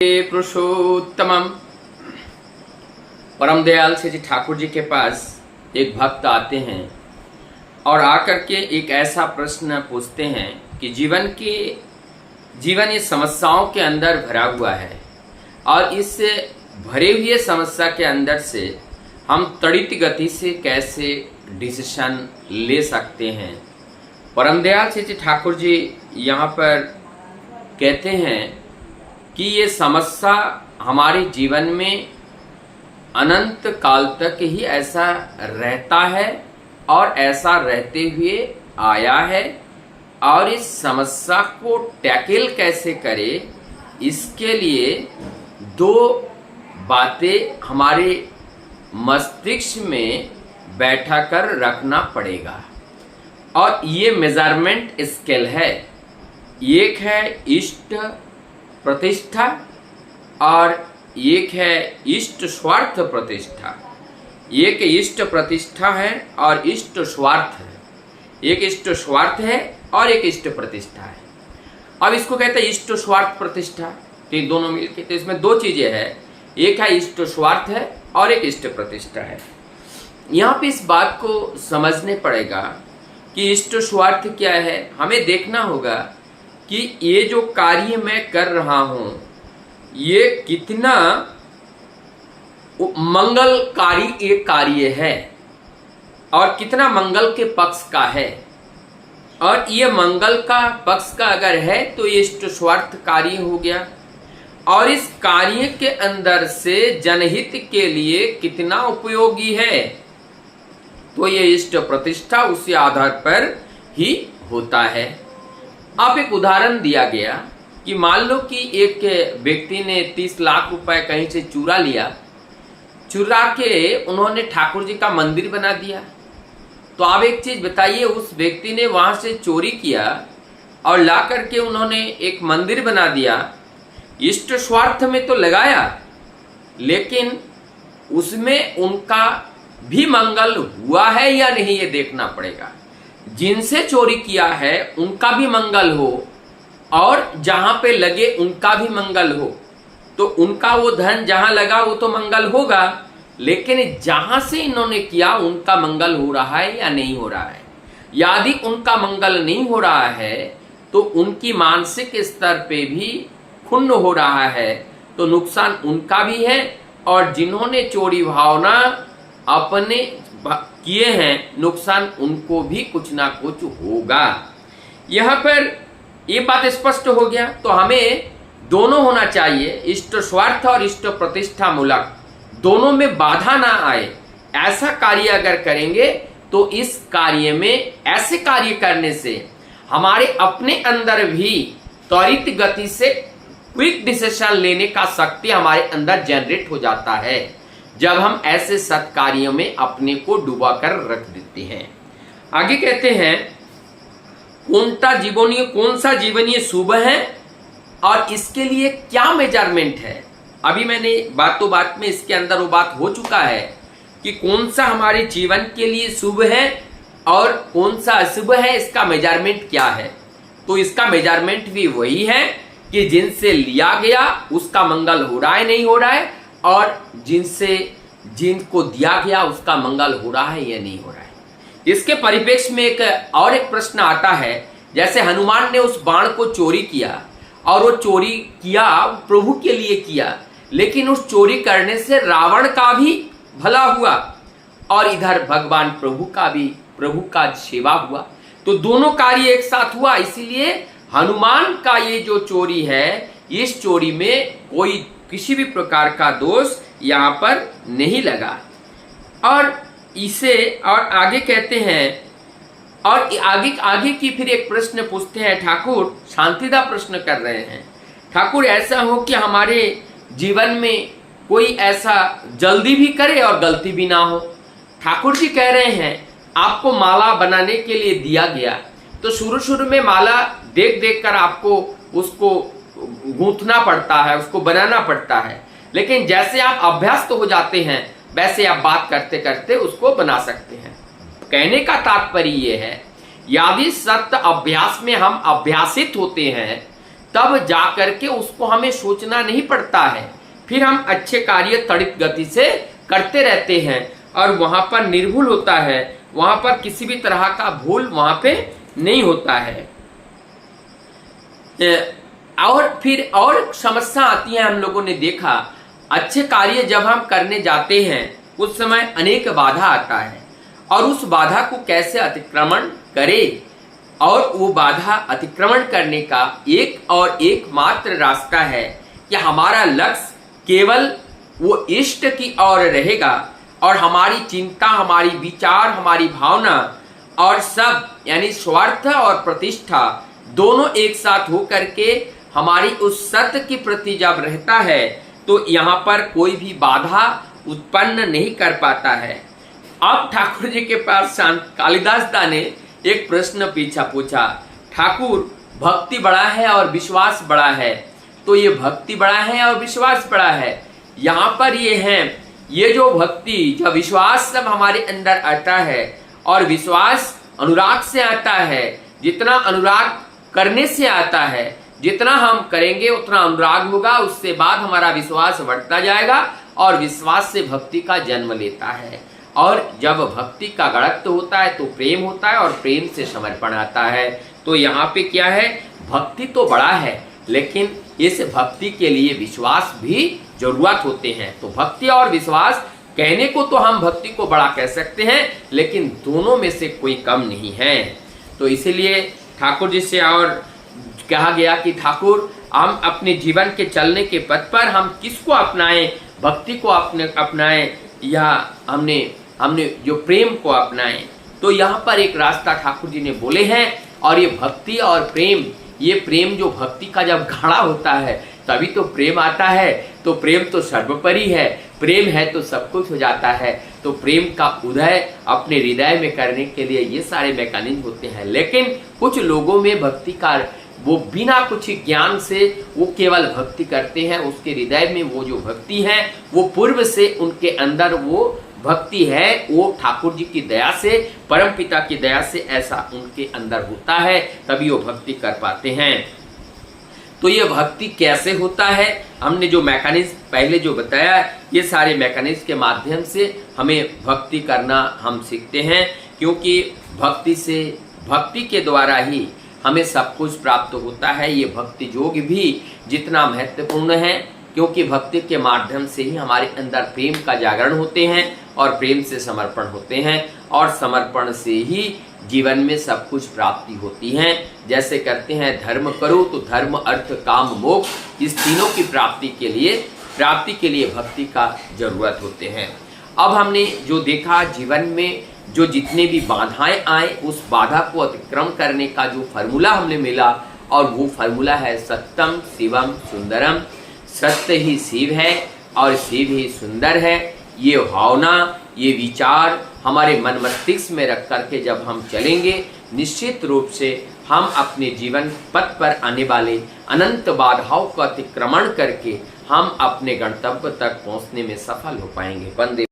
पुरुषोत्तमम। परम दयाल श्री जी ठाकुर जी के पास एक भक्त आते हैं और आकर के एक ऐसा प्रश्न पूछते हैं कि जीवन ये समस्याओं के अंदर भरा हुआ है और इस भरे हुए समस्या के अंदर से हम त्वरित गति से कैसे डिसीजन ले सकते हैं। परम दयाल श्री जी ठाकुर जी यहाँ पर कहते हैं कि ये समस्या हमारे जीवन में अनंत काल तक ही ऐसा रहता है और ऐसा रहते हुए आया है और इस समस्या को टैकल कैसे करें, इसके लिए दो बातें हमारे मस्तिष्क में बैठा कर रखना पड़ेगा और ये मेजरमेंट स्केल है। एक है इष्ट प्रतिष्ठा और एक है इष्ट स्वार्थ प्रतिष्ठा। एक इष्ट प्रतिष्ठा है और इष्ट स्वार्थ है। एक इष्ट स्वार्थ है और एक इष्ट प्रतिष्ठा है। अब इसको कहते हैं इष्ट स्वार्थ प्रतिष्ठा, तो ये दोनों मिलके, तो इसमें दो चीजें हैं, एक है इष्ट स्वार्थ है और एक इष्ट प्रतिष्ठा है। यहाँ पे इस बात को समझने पड़ेगा कि इष्ट स्वार्थ क्या है। हमें देखना होगा कि ये जो कार्य मैं कर रहा हूं ये कितना मंगलकारी एक कार्य है और कितना मंगल के पक्ष का है, और ये मंगल का पक्ष का अगर है तो ये इष्ट स्वार्थ कार्य हो गया, और इस कार्य के अंदर से जनहित के लिए कितना उपयोगी है तो ये इष्ट प्रतिष्ठा उसी आधार पर ही होता है। आप एक उदाहरण दिया गया कि मान लो कि एक व्यक्ति ने 30 लाख रुपए कहीं से चुरा लिया, चुरा के उन्होंने ठाकुर जी का मंदिर बना दिया। तो आप एक चीज बताइए, उस व्यक्ति ने वहां से चोरी किया और ला करके उन्होंने एक मंदिर बना दिया, इष्ट स्वार्थ में तो लगाया, लेकिन उसमें उनका भी मंगल हुआ है या नहीं ये देखना पड़ेगा। जिनसे चोरी किया है उनका भी मंगल हो और जहां पे लगे उनका भी मंगल हो, तो उनका वो धन जहां लगा वो तो मंगल होगा, लेकिन जहां से इन्होंने किया उनका मंगल हो रहा है या नहीं हो रहा है। यदि उनका मंगल नहीं हो रहा है तो उनकी मानसिक स्तर पे भी क्षुण्ण हो रहा है, तो नुकसान उनका भी है और जिन्होंने चोरी भावना अपने किए हैं नुकसान उनको भी कुछ ना कुछ होगा। यहाँ पर ये बात स्पष्ट हो गया। तो हमें दोनों होना चाहिए, इष्ट स्वार्थ और इष्ट प्रतिष्ठा मूलक, दोनों में बाधा ना आए ऐसा कार्य अगर करेंगे तो इस कार्य में, ऐसे कार्य करने से हमारे अपने अंदर भी त्वरित गति से क्विक डिसीजन लेने का शक्ति हमारे अंदर जनरेट हो जाता है जब हम ऐसे सत्कार्यों में अपने को डुबा कर रख देते हैं। आगे कहते हैं कौन सा जीवनीय शुभ है और इसके लिए क्या मेजरमेंट है। अभी मैंने बातों बात में इसके अंदर वो बात हो चुका है कि कौन सा हमारे जीवन के लिए शुभ है और कौन सा अशुभ है, इसका मेजरमेंट क्या है। तो इसका मेजरमेंट भी वही है कि जिनसे लिया गया उसका मंगल हो रहा है नहीं हो रहा है, और जिनको दिया गया उसका मंगल हो रहा है या नहीं हो रहा है। इसके परिप्रेक्ष्य में एक प्रश्न आता है, जैसे हनुमान ने उस बाण को चोरी किया और वो चोरी किया प्रभु के लिए किया, लेकिन उस चोरी करने से रावण का भी भला हुआ और इधर भगवान प्रभु का सेवा हुआ, तो दोनों कार्य एक साथ हुआ। इसीलिए हनुमान का ये जो चोरी है, इस चोरी में कोई किसी भी प्रकार का दोष यहाँ पर नहीं लगा। और इसे और आगे कहते हैं, और आगे की फिर एक प्रश्न पूछते हैं ठाकुर, शांतिदा प्रश्न कर रहे हैं, ठाकुर ऐसा हो कि हमारे जीवन में कोई ऐसा जल्दी भी करे और गलती भी ना हो। ठाकुर जी कह रहे हैं आपको माला बनाने के लिए दिया गया, तो शुरू में माला देख देख कर आपको उसको गूंथना पड़ता है, उसको बनाना पड़ता है, लेकिन जैसे आप अभ्यस्त हो जाते हैं वैसे आप बात करते करते उसको बना सकते हैं। कहने का तात्पर्य यह है, यदि सत्य अभ्यास में हम अभ्यासित होते हैं तब जा करके उसको हमें सोचना नहीं पड़ता है, फिर हम अच्छे कार्य त्वरित गति से करते रहते हैं और वहां पर निर्भुल होता है, वहां पर किसी भी तरह का भूल वहां पे नहीं होता है। और फिर और समस्या आती है, हम लोगों ने देखा अच्छे कार्य जब हम करने जाते हैं उस समय अनेक बाधा आता है और उस बाधा को कैसे अतिक्रमण करें, और वो बाधा अतिक्रमण करने का एक और एकमात्र रास्ता है कि हमारा लक्ष्य केवल वो इष्ट की ओर रहेगा और हमारी चिंता, हमारी विचार, हमारी भावना और सब यानी स्वार्थ और प्रतिष्ठा दोनों एक साथ होकर के हमारी उस सत्य के प्रति जब रहता है तो यहाँ पर कोई भी बाधा उत्पन्न नहीं कर पाता है। अब ठाकुर जी के पास कालिदास दा ने एक प्रश्न पूछा, ठाकुर भक्ति बड़ा है और विश्वास बड़ा है, तो ये भक्ति बड़ा है और विश्वास बड़ा है, यहाँ पर ये है, ये जो भक्ति जब विश्वास सब हमारे अंदर आता है और विश्वास अनुराग से आता है, जितना अनुराग करने से आता है, जितना हम करेंगे उतना अनुराग होगा, उससे बाद हमारा विश्वास बढ़ता जाएगा और विश्वास से भक्ति का जन्म लेता है। और जब भक्ति का गणत्व होता है तो प्रेम होता है और प्रेम से समर्पण आता है। तो यहाँ पे क्या है, भक्ति तो बड़ा है लेकिन इस भक्ति के लिए विश्वास भी जरूरत होते हैं। तो भक्ति और विश्वास कहने को तो हम भक्ति को बड़ा कह सकते हैं लेकिन दोनों में से कोई कम नहीं है। तो इसीलिए ठाकुर जी से और कहा गया कि ठाकुर हम अपने जीवन के चलने के पथ पर हम किसको अपनाएं, भक्ति को अपनाएं या हमने जो प्रेम को अपनाएं। तो यहाँ पर एक रास्ता ठाकुर जी ने बोले हैं और ये भक्ति और प्रेम, ये प्रेम जो भक्ति का जब घड़ा होता है तभी तो प्रेम आता है। तो प्रेम तो सर्वोपरि है, प्रेम है तो सब कुछ हो जाता है। तो प्रेम का उदय अपने हृदय में करने के लिए ये सारे मैकेनिज्म होते हैं। लेकिन कुछ लोगों में भक्ति का वो बिना कुछ ज्ञान से वो केवल भक्ति करते हैं, उसके हृदय में वो जो भक्ति है वो पूर्व से उनके अंदर वो भक्ति है, वो ठाकुर जी की दया से, परम पिता की दया से ऐसा उनके अंदर होता है, तभी वो भक्ति कर पाते हैं। तो ये भक्ति कैसे होता है, हमने जो मैकेनिज्म पहले जो बताया, ये सारे मैकेनिज्म के माध्यम से हमें भक्ति करना हम सीखते हैं, क्योंकि भक्ति के द्वारा ही हमें सब कुछ प्राप्त होता है। ये भक्ति योग भी जितना महत्वपूर्ण है, क्योंकि भक्ति के माध्यम से ही हमारे अंदर प्रेम का जागरण होते हैं और प्रेम से समर्पण होते हैं और समर्पण से ही जीवन में सब कुछ प्राप्ति होती है। जैसे कहते हैं धर्म करो तो धर्म अर्थ काम मोक्ष, इस तीनों की प्राप्ति के लिए भक्ति का जरूरत होते हैं। अब हमने जो देखा जीवन में जो जितने भी बाधाएं आए उस बाधा को अतिक्रम करने का जो फार्मूला हमने मिला, और वो फार्मूला है सत्यम शिवम सुंदरम। सत्य ही शिव है और शिव ही सुंदर है। ये भावना, ये विचार हमारे मन मस्तिष्क में रख करके जब हम चलेंगे, निश्चित रूप से हम अपने जीवन पथ पर आने वाले अनंत बाधाओं का अतिक्रमण करके हम अपने गंतव्य तक पहुंचने में सफल हो पाएंगे। वंदे